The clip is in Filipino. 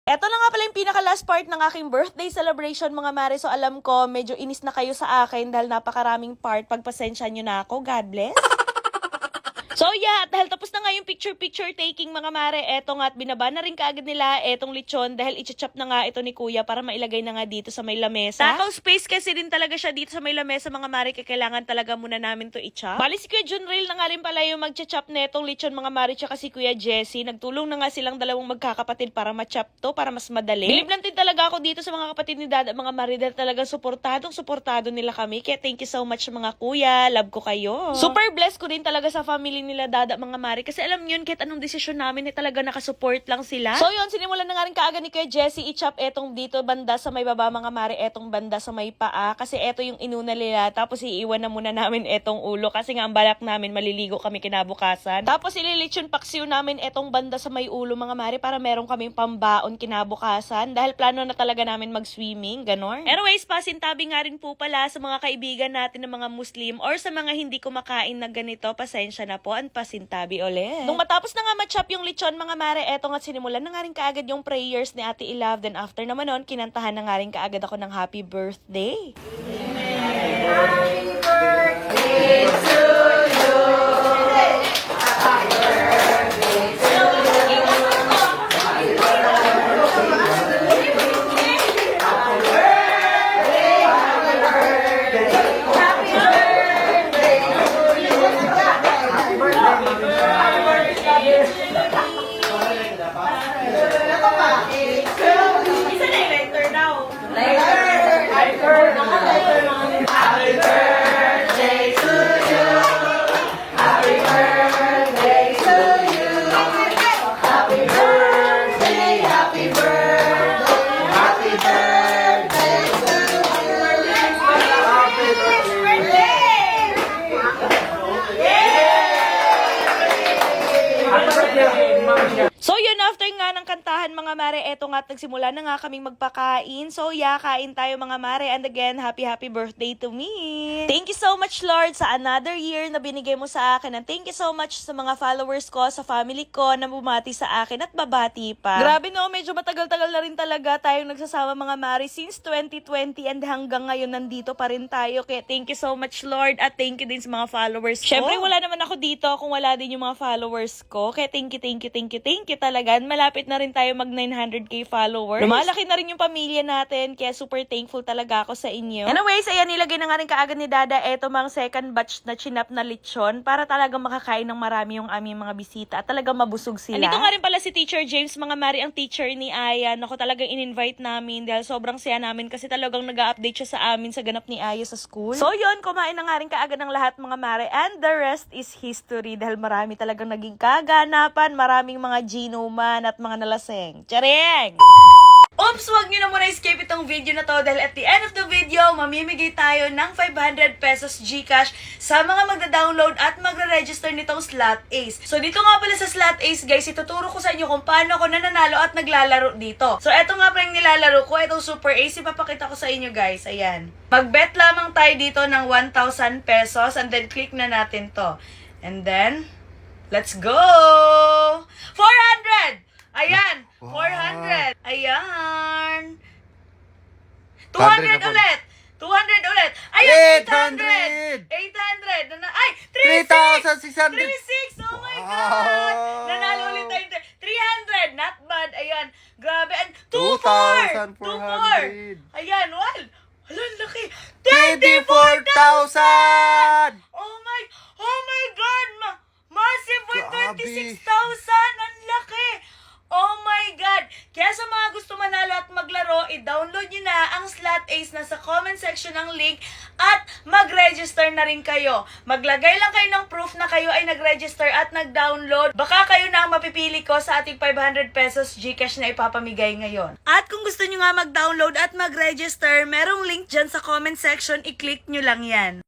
Eto na nga pala yung pinaka-last part ng aking birthday celebration mga mare. So alam ko, medyo inis na kayo sa akin dahil napakaraming part. Pagpasensya nyo na ako. God bless. So yeah, dahil tapos na nga yung picture-picture taking mga mare, eto nga at binaba na rin kaagad nila etong lechon dahil i-chop na nga ito ni kuya para mailagay na nga dito sa may lamesa. Takaw space kasi din talaga siya dito sa may lamesa mga mare, kaya kailangan talaga muna namin to i-chop. Bali si Kuya Junrail na nga rin pala yung mag-chop na etong lechon mga mare, tsaka si Kuya Jesse. Nagtulong na nga silang dalawang magkakapatid para ma-chop to, para mas madali. Bilib lang din talaga ako dito sa mga kapatid ni Dada mga mare dahil talagang suportado nila kami. Kaya thank you so much mga kuya, love ko kayo. Super blessed ko din talaga sa family nila Dada mga mare kasi alam niyo kahit anong desisyon namin talaga nakasupport lang sila. So yun, sinimulan na nga rin kaagad ni Kuya Jesse i-chop etong dito banda sa may baba mga mare, etong banda sa may paa kasi eto yung inuna nila, tapos iiwan na muna namin etong ulo kasi nga ang balak namin maliligo kami kinabukasan. Tapos ililitsyon paksiw namin etong banda sa may ulo mga mare para meron kaming pambaon kinabukasan dahil plano na talaga namin mag-swimming, ganon. Anyways, pasintabi nga rin po pala sa mga kaibigan natin ng mga Muslim or sa mga hindi kumakain na ganito, pasensya na po, pasintabi ulit. Nung matapos na nga ma-chop yung lechon mga mare, eto nga sinimulan na nga rin kaagad yung prayers ni Ate Ilave. Then after naman nun, kinantahan na nga rin kaagad ako ng happy birthday. Amen. Happy birthday to you. Happy birthday to you. Happy So yun, after nga ng kantahan mga mare, eto nga nagsimula na nga kaming magpakain. So yeah, kain tayo mga mare, and again, happy birthday to me. Thank you so much Lord sa another year na binigay mo sa akin, and thank you so much sa mga followers ko, sa family ko na bumati sa akin at babati pa. Grabe no, medyo matagal-tagal na rin talaga tayong nagsasama mga mare since 2020 and hanggang ngayon nandito pa rin tayo. Kaya thank you so much Lord, at thank you din sa mga followers ko. Syempre wala naman ako dito kung wala din yung mga followers ko. Kaya thank you talaga. Malapit na rin tayo mag 900k followers. Lumalaki na rin yung pamilya natin, kaya super thankful talaga ako sa inyo. Anyways, ayan, nilagay na nga rin kaagad ni Dada eto mga second batch na chinap na lechon para talagang makakain ng marami yung aming mga bisita at talagang mabusog sila. Andito nga rin pala si Teacher James mga mari, ang teacher ni Aya. Ako talagang in-invite namin dahil sobrang saya namin kasi talagang nag-update siya sa amin sa ganap ni Aya sa school. So yun, kumain na nga rin kaagad ng lahat mga mari, and the rest is history dahil marami talagang naging kaganapan, maraming mga ginuman at mga nalaseng. Charing! Oops, wag nyo na muna escape itong video na to dahil at the end of the video, mamimigay tayo ng 500 pesos GCash sa mga magda-download at magre-register nitong Slot Ace. So dito nga pala sa Slot Ace guys, ituturo ko sa inyo kung paano ako nananalo at naglalaro dito. So eto nga pala yung nilalaro ko, itong Super Ace, ipapakita ko sa inyo guys. Ayan. Mag-bet lamang tayo dito ng 1,000 pesos and then click na natin to. And then, let's go! 400! Ayan! 400! Ayan! 200 ulit! 200 ulit! Ayan! 800! 800! Ay! 3,600! 36! Oh my God! Nanalo ulit tayo. 300! Not bad! Ayan! Grabe! And 2,400! 2,400! Ayan! Well! Alam, laki! 24,000! Oh my God! Massive! Grabe. 26,000! Ang laki! Oh my God! Kaya sa mga gusto manalo at maglaro, i-download nyo na ang Slot Ace na sa comment section ng link at mag-register na rin kayo. Maglagay lang kayo ng proof na kayo ay nag-register at nag-download. Baka kayo na ang mapipili ko sa ating 500 pesos GCash na ipapamigay ngayon. At kung gusto nyo nga mag-download at mag-register, merong link dyan sa comment section, i-click nyo lang yan.